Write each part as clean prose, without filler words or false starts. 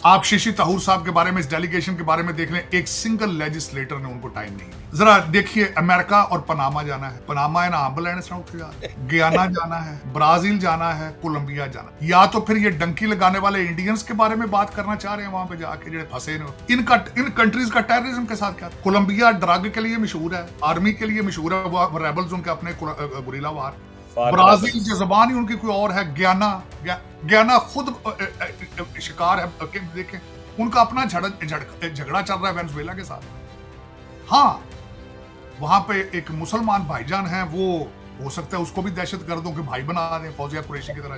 आप शशि तरूर साहब के बारे में, इस डेलीगेशन के बारे में देख लें, एक सिंगल लेजिस्लेटर ने उनको टाइम नहीं दिया। जरा देखिए, अमेरिका और पनामा जाना है, पनामा एंड आम्बलैंड साउथ जाना है, गियाना जाना है, ब्राजील जाना है, कोलंबिया जाना है। या तो फिर ये डंकी लगाने वाले इंडियंस के बारे में बात करना चाह रहे हैं वहां पे जाके, जो फंसे ने। इन कंट्रीज का टेररिज्म के साथ क्या? कोलंबिया ड्रग के लिए मशहूर है, आर्मी के लिए मशहूर है, वो रेबल्स उनके अपने गुरिल्ला वार। ब्राजील की जुबान ही उनकी कोई और है, गियाना खुद शिकार है। देखें, उनका अपना झगड़ा चल रहा है वेनेजुएला के साथ। हाँ, वहां पे एक मुसलमान भाईजान है, वो हो सकता है उसको भी दहशतगर्दों के भाई बना दें, फौजिया कुरैशी की तरह।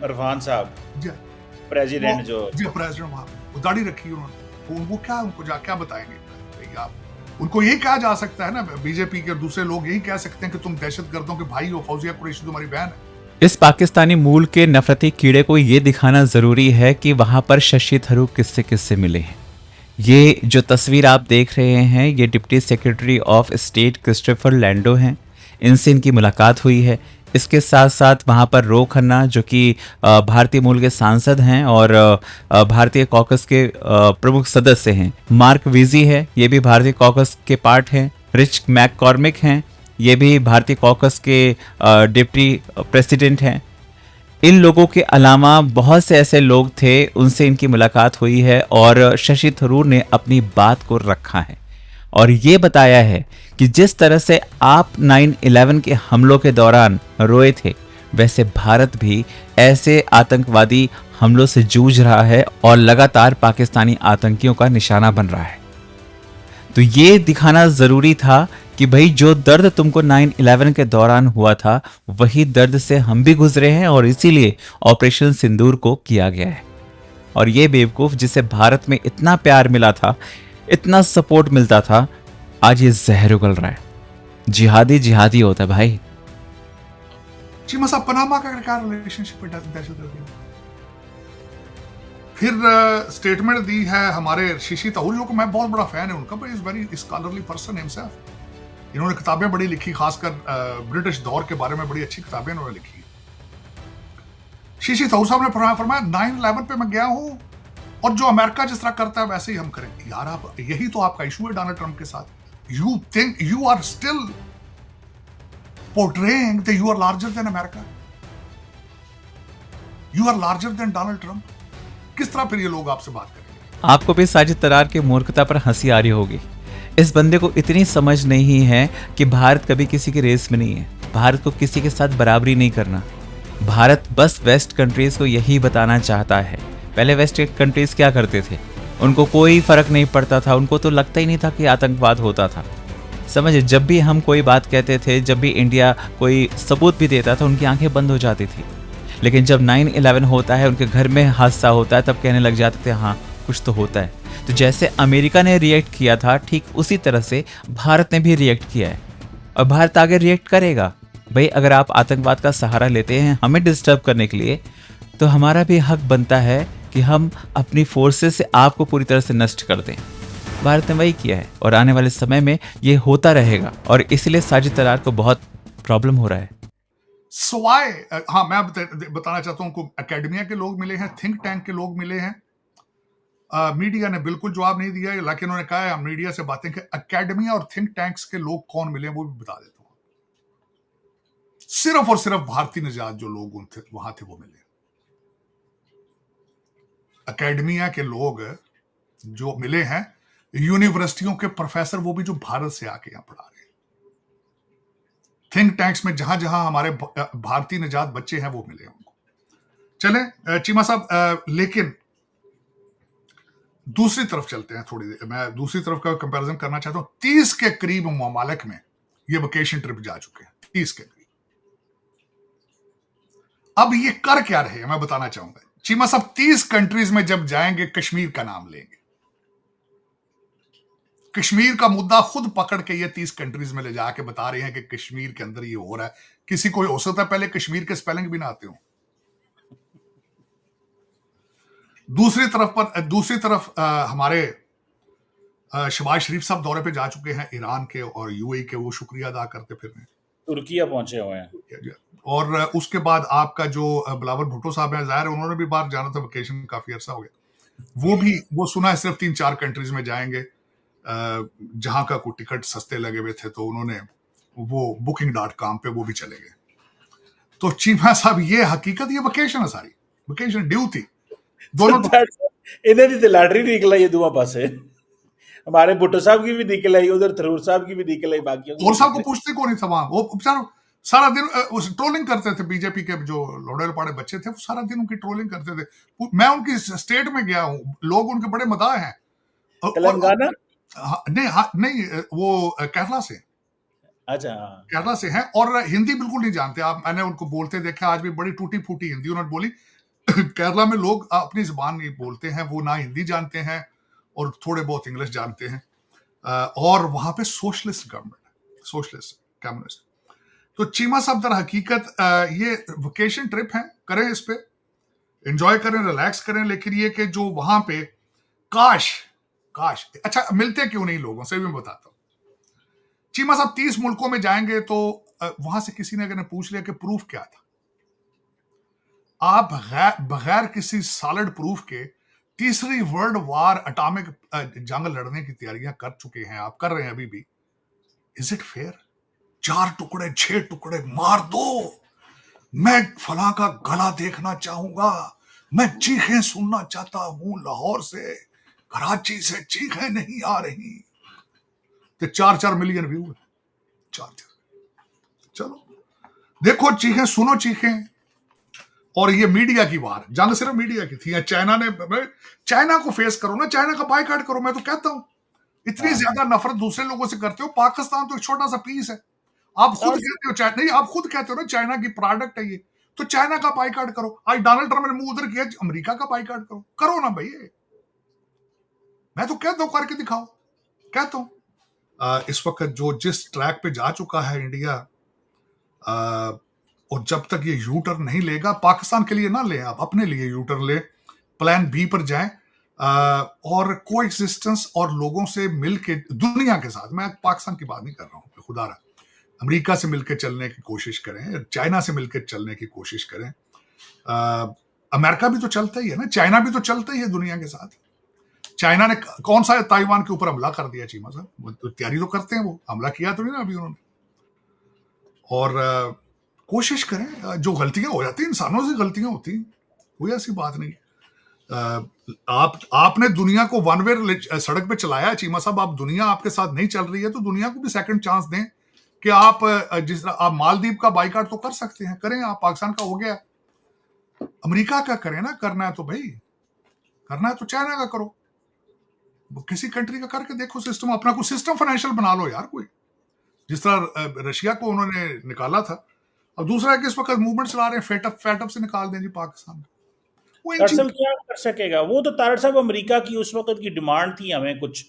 इरफान साहब प्रेसिडेंट, प्रेसिडेंट वहां वो दाढ़ी रखी उन्होंने, उनको क्या बताएंगे आप? उनको यही कहा जा सकता है ना, बीजेपी के और दूसरे लोग यही कह सकते हैं कि तुम दहशतगर्दों के भाई हो, फौजिया कुरैशी तुम्हारी बहन है। इस पाकिस्तानी मूल के नफरती कीड़े को ये दिखाना जरूरी है कि वहां पर शशि थरूर किससे किससे मिले हैं। ये जो तस्वीर आप देख रहे हैं, ये deputy secretary of state Christopher Landau हैं, इनसे इनकी मुलाकात हुई है। इसके साथ साथ वहाँ पर रो खन्ना, जो कि भारतीय मूल के सांसद हैं और भारतीय कॉकस के प्रमुख सदस्य हैं। मार्क वीजी है, ये भी भारतीय कॉकस के पार्ट हैं। रिच मैककॉर्मिक हैं, ये भी भारतीय कॉकस के डिप्टी प्रेसिडेंट हैं। इन लोगों के अलावा बहुत से ऐसे लोग थे, उनसे इनकी मुलाकात हुई है और शशि थरूर ने अपनी बात को रखा है और ये बताया है कि जिस तरह से आप 9/11 के हमलों के दौरान रोए थे, वैसे भारत भी ऐसे आतंकवादी हमलों से जूझ रहा है और लगातार पाकिस्तानी आतंकियों का निशाना बन रहा है। तो ये दिखाना जरूरी था कि भाई, जो दर्द तुमको 9/11 के दौरान हुआ था, वही दर्द से हम भी गुजरे हैं और इसीलिए ऑपरेशन सिंदूर को किया गया है। और ये बेवकूफ, जिसे भारत में इतना प्यार मिला था, इतना सपोर्ट मिलता था, आज ये जहर उगल रहा है। जिहादी होता है भाई। चीमा साहब, पनामा का क्या रिलेशनशिप है दहशतगर्दी? फिर स्टेटमेंट दी है हमारे शशि तरूर को, मैं बहुत बड़ा फैन है उनका, but is very scholarly person himself. इन्होंने किताबें बड़ी लिखी, खासकर ब्रिटिश दौर के बारे में बड़ी अच्छी किताबें इन्होंने लिखी। शशि तरूर साहब ने फरमाया 9/11 पे मैं गया हूं और जो अमेरिका जिस तरह करता है वैसे ही हम करेंगे। यार, आप यही तो आपका इशू है डोनाल्ड ट्रंप के साथ। You think you are still portraying that you are larger than America, you are larger than Donald Trump. किस तरह फिर ये लोग आपसे बात करेंगे? आपको भी साजिद तरार की मूर्खता पर हंसी आ रही होगी। इस बंदे को इतनी समझ नहीं है कि भारत कभी किसी की रेस में नहीं है, भारत को किसी के साथ बराबरी नहीं करना। भारत बस वेस्ट कंट्रीज को यही बताना चाहता है। पहले वेस्ट कंट्रीज क्या करते थे? उनको कोई फर्क नहीं पड़ता था, उनको तो लगता ही नहीं था कि आतंकवाद होता था। समझे, जब भी हम कोई बात कहते थे, जब भी इंडिया कोई सबूत भी देता था, उनकी आंखें बंद हो जाती थी। लेकिन जब 9/11 होता है, उनके घर में हादसा होता है, तब कहने लग जाते थे हाँ कुछ तो होता है। तो जैसे अमेरिका ने रिएक्ट किया था, ठीक उसी तरह से भारत ने भी रिएक्ट किया है और भारत आगे रिएक्ट करेगा। भाई, अगर आप आतंकवाद का सहारा लेते हैं हमें डिस्टर्ब करने के लिए, तो हमारा भी हक बनता है कि हम अपनी फोर्सेस से आपको पूरी तरह से नष्ट कर दें। भारत ने वही किया है और आने वाले समय में ये होता रहेगा और इसलिए साजिद तरार को बहुत प्रॉब्लम हो रहा है। सवाए हाँ, मैं बताना चाहता हूं, उनको एकेडमिया के लोग मिले हैं, थिंक टैंक के लोग मिले हैं। मीडिया ने बिल्कुल जवाब नहीं दिया, लेकिन उन्होंने कहा है मीडिया से बातें कि एकेडमिया और थिंक टैंक्स के लोग कौन मिले वो भी बता देता हूं। सिर्फ और सिर्फ भारतीय निजात जो लोग वहां थे वो मिले। एकेडमिया के लोग जो मिले हैं, यूनिवर्सिटियों के प्रोफेसर, वो भी जो भारत से आके यहां पढ़ा रहे हैं। थिंक टैंक्स में जहां जहां हमारे भारतीय निजात बच्चे हैं वो मिले उनको। चले चीमा साहब, लेकिन दूसरी तरफ चलते हैं थोड़ी देर। मैं दूसरी तरफ का कंपैरिजन करना चाहता हूं। 30 के करीब ममालिक में ये वेकेशन ट्रिप जा चुके हैं, 30 के करीब। अब ये कर क्या रहे हैं मैं बताना चाहूंगा। चीमा साहब 30 कंट्रीज में जब जाएंगे, कश्मीर का नाम लेंगे। कश्मीर का मुद्दा खुद पकड़ के ये 30 कंट्रीज में ले जाके बता रहे हैं कि कश्मीर के अंदर ये हो रहा है। किसी को हो सकता है पहले कश्मीर के स्पेलिंग भी ना आते हो। दूसरी तरफ हमारे शहबाज शरीफ साहब दौरे पे जा चुके हैं ईरान के और यूएई के, वो शुक्रिया अदा करते फिर तुर्किया पहुंचे हुए हैं। और उसके बाद आपका जो बिलावल भुट्टो साहब हैं, जाहिर है उन्होंने भी बाहर जाना था, वेकेशन काफी अरसा हो गया। वो सुना है सिर्फ 3-4 कंट्रीज में जाएंगे जहां का कोई टिकट सस्ते लगे हुए थे, तो उन्होंने वो booking.com पे वो भी चले गए। तो चीमा साहब ये हकीकत, ये वेकेशन है, सारी वेकेशन ड्यू थी दोनों। इधर ही लॉटरी निकला ये दुआ पासे, हमारे भुट्टो साहब की भी निकल आई, उधर थरूर साहब की भी निकल आई, बाकी और साहब को पूछते कौन नहीं था वहां, वो बेचारा सारा दिन उस ट्रोलिंग करते थे। बीजेपी के जो लोड़े लपाड़े बच्चे थे वो सारा दिन उनकी ट्रोलिंग करते थे। मैं उनकी स्टेट में गया हूँ, लोग उनके बड़े मदाह हैं। तेलंगाना नहीं, वो केरला से, अच्छा केरला से हैं और हिंदी बिल्कुल नहीं जानते आप। मैंने उनको बोलते देखा, आज भी बड़ी टूटी फूटी हिंदी उन्होंने बोली। केरला में लोग अपनी जुबान नहीं बोलते हैं, वो ना हिंदी जानते हैं और थोड़े बहुत इंग्लिश जानते हैं। और वहां पे सोशलिस्ट गवर्नमेंट, सोशलिस्ट कम्युनिस्ट। तो चीमा साहब दर हकीकत ये वेकेशन ट्रिप है, करें इस पे एंजॉय करें, रिलैक्स करें, लेकिन ये कि जो वहां पे काश अच्छा मिलते क्यों नहीं लोगों से, भी मैं बताता हूँ। चीमा साहब 30 मुल्कों में जाएंगे तो वहां से किसी ने अगर पूछ लिया कि प्रूफ क्या था, आप बगैर किसी सॉलिड प्रूफ के तीसरी वर्ल्ड वार एटॉमिक जंग लड़ने की तैयारियां कर चुके हैं, आप कर रहे हैं अभी भी। Is it fair? 4 टुकड़े 6 टुकड़े मार दो, मैं फलां का गला देखना चाहूंगा, मैं चीखें सुनना चाहता हूं, लाहौर से कराची से चीखें नहीं आ रही। तो 4-4 मिलियन व्यू है, 4-4। चलो देखो, चीखें सुनो, चीखें। और ये मीडिया की वार, जंग सिर्फ मीडिया की थी। चाइना को फेस करो ना, चाइना का बायकॉट करो। मैं तो कहता हूं, इतनी ज्यादा नफरत दूसरे लोगों से करते हो। पाकिस्तान तो एक छोटा सा पीस है। आप खुद कहते हो नहीं, आप खुद कहते हो ना चाइना की प्रोडक्ट है ये, तो चाइना का बायकॉट करो। आज डोनाल्ड ट्रंप ने मुंह उधर किया, अमेरिका का बायकॉट करो ना भाई। मैं तो कहता हूं करके दिखाओ, कहता हूं। इस वक्त जो जिस ट्रैक पे जा चुका है इंडिया, और जब तक ये यू टर्न नहीं लेगा, पाकिस्तान के लिए ना ले, आप अपने लिए यू टर्न ले, प्लान बी पर जाएं, और को एग्जिस्टेंस और लोगों से मिलके दुनिया के साथ, मैं पाकिस्तान की बात नहीं कर रहा हूं, खुदा रहा, अमेरिका से मिलकर चलने की कोशिश करें, चाइना से मिलकर चलने की कोशिश करें। अमेरिका भी तो चलता ही है ना, चाइना भी तो चलता ही है दुनिया के साथ। चाइना ने कौन सा ताइवान के ऊपर हमला कर दिया? चीमा साहब तो तैयारी तो करते हैं, वो हमला किया तो नहीं ना अभी उन्होंने। और कोशिश करें, जो गलतियां हो जाती हैं, इंसानों से गलतियां होती हैं, कोई ऐसी बात नहीं। आपने दुनिया को वन वे सड़क पे चलाया है चीमा साहब। आप दुनिया आपके साथ नहीं चल रही है तो दुनिया को भी सेकंड चांस दें कि आप जिस तरह आप मालदीव का बाइकआउट तो कर सकते हैं, करें। आप पाकिस्तान का हो गया, अमेरिका का करें ना। करना है तो भाई करना है तो चाइना का करो, किसी कंट्री का करके देखो सिस्टम, अपना कोई सिस्टम फाइनेंशियल बना लो यार। कोई जिस तरह रशिया को उन्होंने निकाला था, अब दूसरा है कि इस वक्त मूवमेंट चला रहे हैं, फेटअप से निकाल दें जी पाकिस्तान। दरअसल क्या कर सकेगा वो? तो तारड़ साहब अमेरिका की उस वक्त की डिमांड थी हमें कुछ,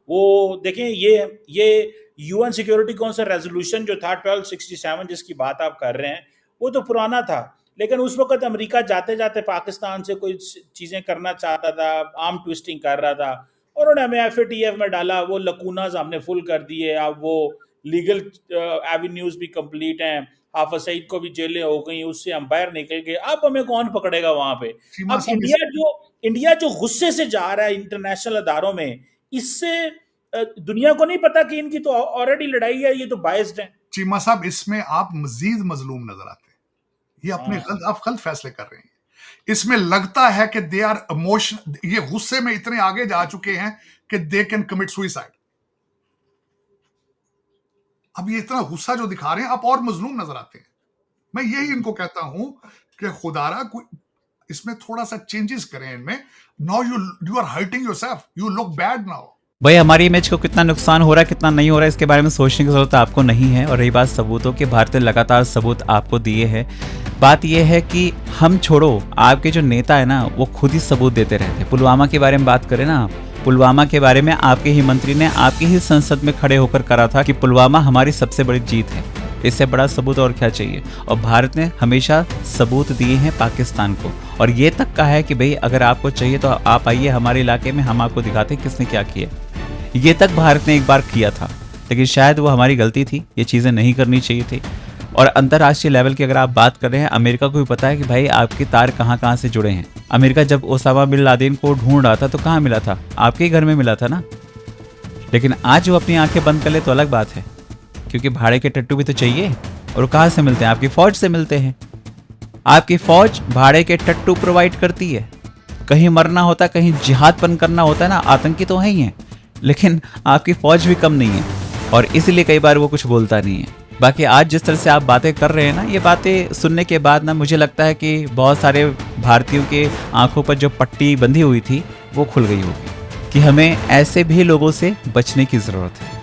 वो देखें, ये यूएन सिक्योरिटी काउंसिल रेजोल्यूशन जो था 1267 जिसकी बात आप कर रहे हैं, वो तो पुराना था। लेकिन उस वक्त अमेरिका जाते जाते पाकिस्तान से कोई चीज़ें करना चाहता था, आर्म ट्विस्टिंग कर रहा था, और उन्होंने हमें FATF में डाला, वो लकूनाज हमने फुल कर दिए। अब वो लीगल एवेन्यूज भी कंप्लीट हैं, हाफिज सईद को भी जेलें हो गई, उससे हम बाहर निकल गए। अब हमें कौन पकड़ेगा वहां पे? अब इंडिया जो गुस्से से जा रहा है इंटरनेशनल अदारों में, इससे दुनिया को नहीं पता कि इनकी तो ऑलरेडी लड़ाई है, ये तो बायस्ड है। चीमा साहब, इसमें आप मजीद मजलूम नजर आते हैं। ये अपने आप गलत फैसले कर रहे हैं। इसमें लगता है कि दे आर इमोशन, ये गुस्से में इतने आगे जा चुके हैं कि दे कैन कमिट सुइसाइड। अब ये इतना गुस्सा जो दिखा रहे हैं, आप और मजलूम नजर आते हैं। मैं यही इनको कहता हूं कि खुदारा कोई इसमें थोड़ा सा चेंजेस करें इनमें। Now you are hurting yourself, you look bad now. भाई हमारी इमेज को कितना नुकसान हो रहा है, कितना नहीं हो रहा है, इसके बारे में सोचने की जरूरत आपको नहीं है। और रही बात सबूतों की, भारत ने लगातार सबूत आपको दिए हैं। बात यह है कि हम छोड़ो, आपके जो नेता है ना, वो खुद ही सबूत देते रहते हैं। पुलवामा के बारे में बात करें ना, आप पुलवामा के बारे में आपके ही मंत्री ने आपकी ही संसद में खड़े होकर करा था कि पुलवामा हमारी सबसे बड़ी जीत है। इससे बड़ा सबूत और क्या चाहिए? और भारत ने हमेशा सबूत दिए हैं पाकिस्तान को, और ये तक कहा है कि भाई अगर आपको चाहिए तो आप आइए हमारे इलाके में, हम आपको दिखाते हैं किसने क्या किया। ये तक भारत ने एक बार किया था, लेकिन शायद वो हमारी गलती थी, ये चीज़ें नहीं करनी चाहिए थी। और अंतर्राष्ट्रीय लेवल की अगर आप बात कर रहे हैं, अमेरिका को भी पता है कि भाई आपके तार कहाँ कहाँ से जुड़े हैं। अमेरिका जब ओसामा बिन लादेन को ढूंढ रहा था तो कहाँ मिला था? आपके ही घर में मिला था ना। लेकिन आज वो अपनी आंखें बंद कर ले तो अलग बात है, क्योंकि भाड़े के टट्टू भी तो चाहिए। और कहाँ से मिलते हैं? आपकी फौज से मिलते हैं। आपकी फौज भाड़े के टट्टू प्रोवाइड करती है। कहीं मरना होता, कहीं जिहादपन करना होता है ना, आतंकी तो है ही है, लेकिन आपकी फौज भी कम नहीं है, और इसीलिए कई बार वो कुछ बोलता नहीं है। बाकी आज जिस तरह से आप बातें कर रहे हैं ना, ये बातें सुनने के बाद ना मुझे लगता है कि बहुत सारे भारतीयों के आंखों पर जो पट्टी बंधी हुई थी वो खुल गई होगी कि हमें ऐसे भी लोगों से बचने की ज़रूरत है।